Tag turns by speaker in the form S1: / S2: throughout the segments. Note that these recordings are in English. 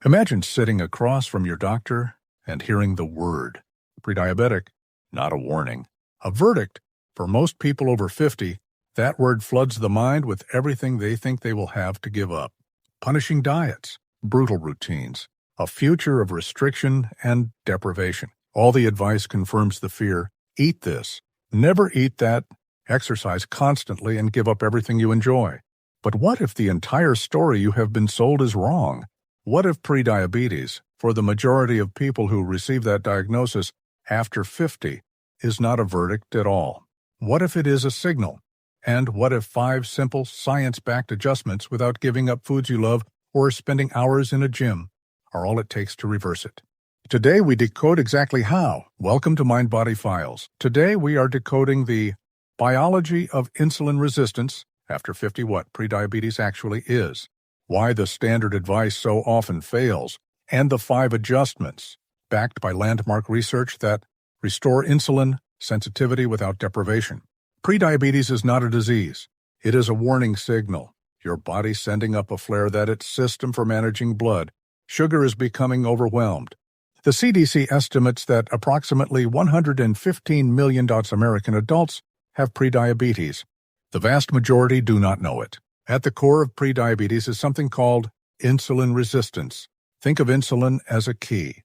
S1: Imagine sitting across from your doctor and hearing the word prediabetic, not a warning, a verdict. For most people over 50, that word floods the mind with everything they think they will have to give up. Punishing diets, brutal routines, a future of restriction and deprivation. All the advice confirms the fear. Eat this. Never eat that. Exercise constantly and give up everything you enjoy. But what if the entire story you have been sold is wrong? What if prediabetes, for the majority of people who receive that diagnosis after 50, is not a verdict at all? What if it is a signal? And what if 5 simple, science-backed adjustments without giving up foods you love or spending hours in a gym are all it takes to reverse it? Today we decode exactly how. Welcome to MindBody Files. Today we are decoding the biology of insulin resistance after 50, what prediabetes actually is, why the standard advice so often fails, and the 5 adjustments, backed by landmark research, that restore insulin sensitivity without deprivation. Prediabetes is not a disease. It is a warning signal. Your body sending up a flare that its system for managing blood sugar is becoming overwhelmed. The CDC estimates that approximately 115 million American adults have prediabetes. The vast majority do not know it. At the core of prediabetes is something called insulin resistance. Think of insulin as a key.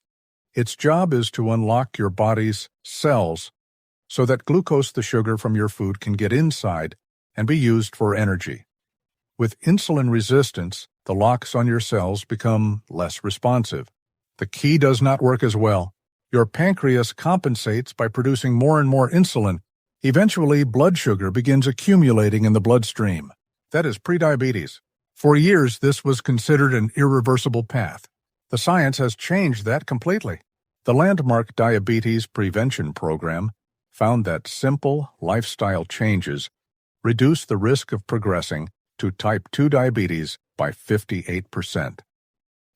S1: Its job is to unlock your body's cells so that glucose, the sugar from your food, can get inside and be used for energy. With insulin resistance, the locks on your cells become less responsive. The key does not work as well. Your pancreas compensates by producing more and more insulin. Eventually, blood sugar begins accumulating in the bloodstream. That is prediabetes. For years, this was considered an irreversible path. The science has changed that completely. The landmark Diabetes Prevention Program found that simple lifestyle changes reduce the risk of progressing to type 2 diabetes by 58%.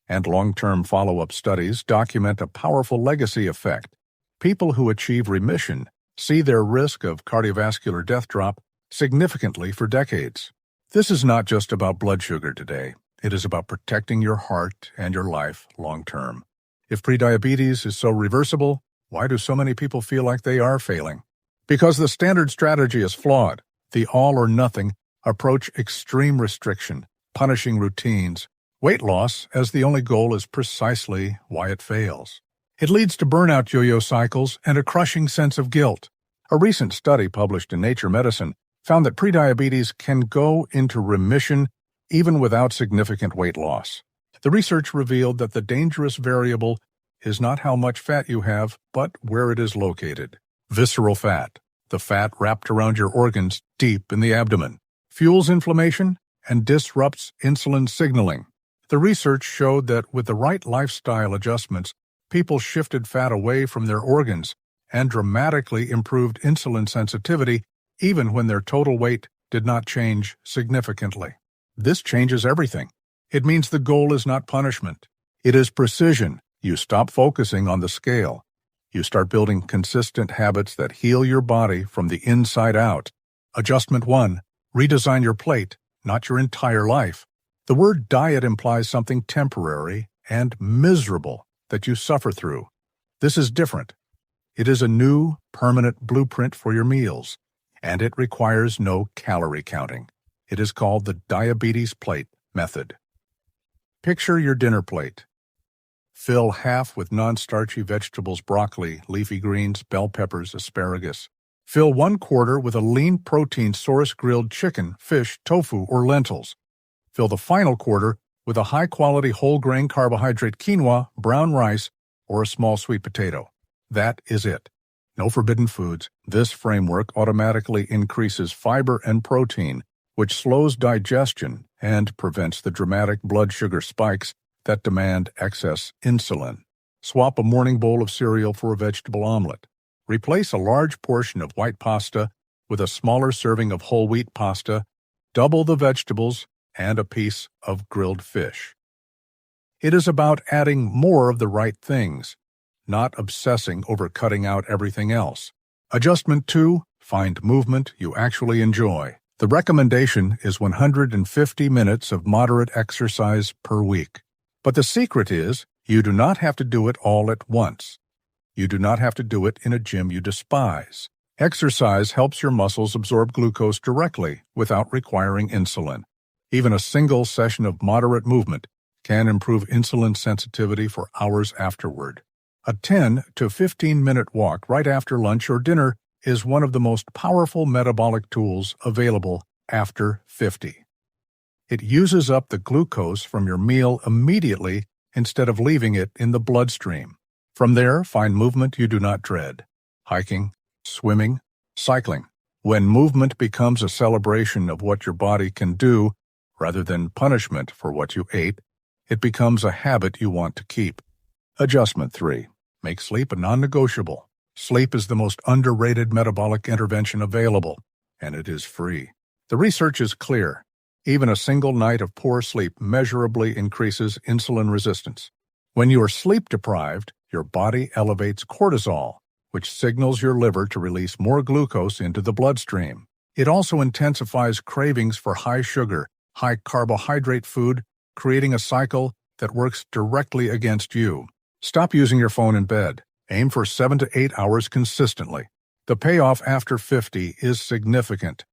S1: And long-term follow-up studies document a powerful legacy effect. People who achieve remission see their risk of cardiovascular death drop significantly for decades. This is not just about blood sugar today. It is about protecting your heart and your life long-term. If prediabetes is so reversible, why do so many people feel like they are failing? Because the standard strategy is flawed. The all-or-nothing approach extreme restriction, punishing routines. Weight loss as the only goal is precisely why it fails. It leads to burnout yo-yo cycles and a crushing sense of guilt. A recent study published in Nature Medicine found that prediabetes can go into remission even without significant weight loss. The research revealed that the dangerous variable is not how much fat you have, but where it is located. Visceral fat, the fat wrapped around your organs deep in the abdomen, fuels inflammation and disrupts insulin signaling. The research showed that with the right lifestyle adjustments, people shifted fat away from their organs and dramatically improved insulin sensitivity even when their total weight did not change significantly. This changes everything. It means the goal is not punishment. It is precision. You stop focusing on the scale. You start building consistent habits that heal your body from the inside out. Adjustment 1. Redesign your plate, not your entire life. The word diet implies something temporary and miserable that you suffer through. This is different. It is a new, permanent blueprint for your meals, and it requires no calorie counting. It is called the diabetes plate method. Picture your dinner plate. Fill half with non-starchy vegetables, broccoli, leafy greens, bell peppers, asparagus. Fill 1/4 with a lean protein source, grilled chicken, fish, tofu, or lentils. Fill the final quarter with a high-quality whole-grain carbohydrate quinoa, brown rice, or a small sweet potato. That is it. No forbidden foods. This framework automatically increases fiber and protein, which slows digestion and prevents the dramatic blood sugar spikes that demand excess insulin. Swap a morning bowl of cereal for a vegetable omelet. Replace a large portion of white pasta with a smaller serving of whole wheat pasta. Double the vegetables and a piece of grilled fish. It is about adding more of the right things, not obsessing over cutting out everything else. Adjustment 2. Find movement you actually enjoy. The recommendation is 150 minutes of moderate exercise per week. But the secret is, you do not have to do it all at once. You do not have to do it in a gym you despise. Exercise helps your muscles absorb glucose directly without requiring insulin. Even a single session of moderate movement can improve insulin sensitivity for hours afterward. A 10 to 15-minute walk right after lunch or dinner is one of the most powerful metabolic tools available after 50. It uses up the glucose from your meal immediately instead of leaving it in the bloodstream. From there, find movement you do not dread. Hiking, swimming, cycling. When movement becomes a celebration of what your body can do, rather than punishment for what you ate, it becomes a habit you want to keep. Adjustment 3. Make sleep a non-negotiable. Sleep is the most underrated metabolic intervention available, and it is free. The research is clear. Even a single night of poor sleep measurably increases insulin resistance. When you are sleep-deprived, your body elevates cortisol, which signals your liver to release more glucose into the bloodstream. It also intensifies cravings for high-sugar, high-carbohydrate food, creating a cycle that works directly against you. Stop using your phone in bed. Aim for 7 to 8 hours consistently. The payoff after 50 is significant.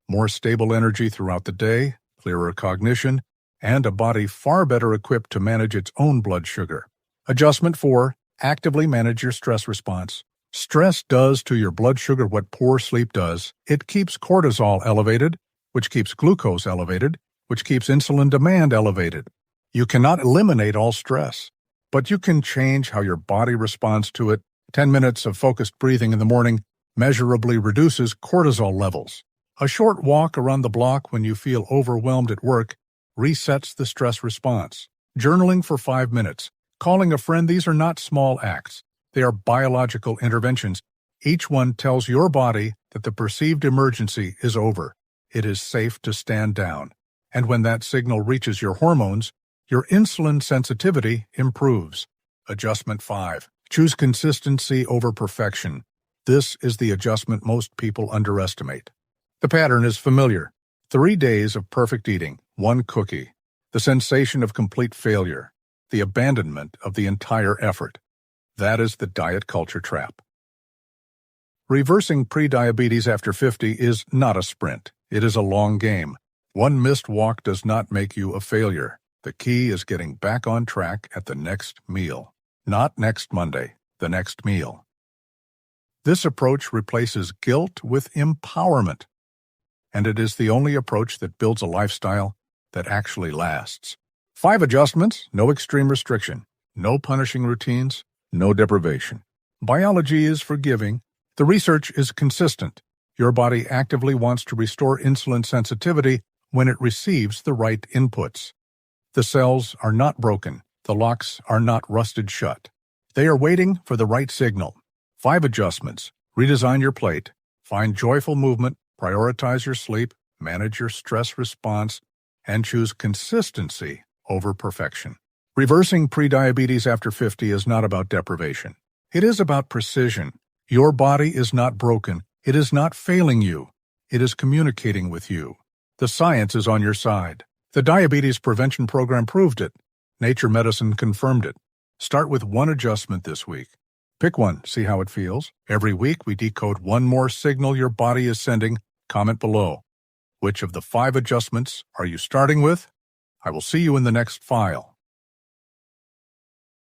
S1: More stable energy throughout the day, clearer cognition, and a body far better equipped to manage its own blood sugar. Adjustment 4. Actively manage your stress response. Stress does to your blood sugar what poor sleep does. It keeps cortisol elevated, which keeps glucose elevated, which keeps insulin demand elevated. You cannot eliminate all stress, but you can change how your body responds to it. 10 minutes of focused breathing in the morning measurably reduces cortisol levels. A short walk around the block when you feel overwhelmed at work resets the stress response. Journaling for 5 minutes. Calling a friend, these are not small acts. They are biological interventions. Each one tells your body that the perceived emergency is over. It is safe to stand down. And when that signal reaches your hormones, your insulin sensitivity improves. Adjustment 5. Choose consistency over perfection. This is the adjustment most people underestimate. The pattern is familiar. 3 days of perfect eating, 1 cookie. The sensation of complete failure. The abandonment of the entire effort. That is the diet culture trap. Reversing prediabetes after 50 is not a sprint. It is a long game. One missed walk does not make you a failure. The key is getting back on track at the next meal. Not next Monday, the next meal. This approach replaces guilt with empowerment, and it is the only approach that builds a lifestyle that actually lasts. 5 adjustments, no extreme restriction, no punishing routines, no deprivation. Biology is forgiving. The research is consistent. Your body actively wants to restore insulin sensitivity when it receives the right inputs. The cells are not broken. The locks are not rusted shut. They are waiting for the right signal. 5 adjustments. Redesign your plate. Find joyful movement. Prioritize your sleep. Manage your stress response. And choose consistency over perfection. Reversing prediabetes after 50 is not about deprivation. It is about precision. Your body is not broken. It is not failing you. It is communicating with you. The science is on your side. The diabetes prevention program proved it. Nature medicine confirmed it. Start with 1 adjustment this week. Pick one, see how it feels. Every week we decode 1 more signal your body is sending. Comment below. Which of the 5 adjustments are you starting with? I will see you in the next file.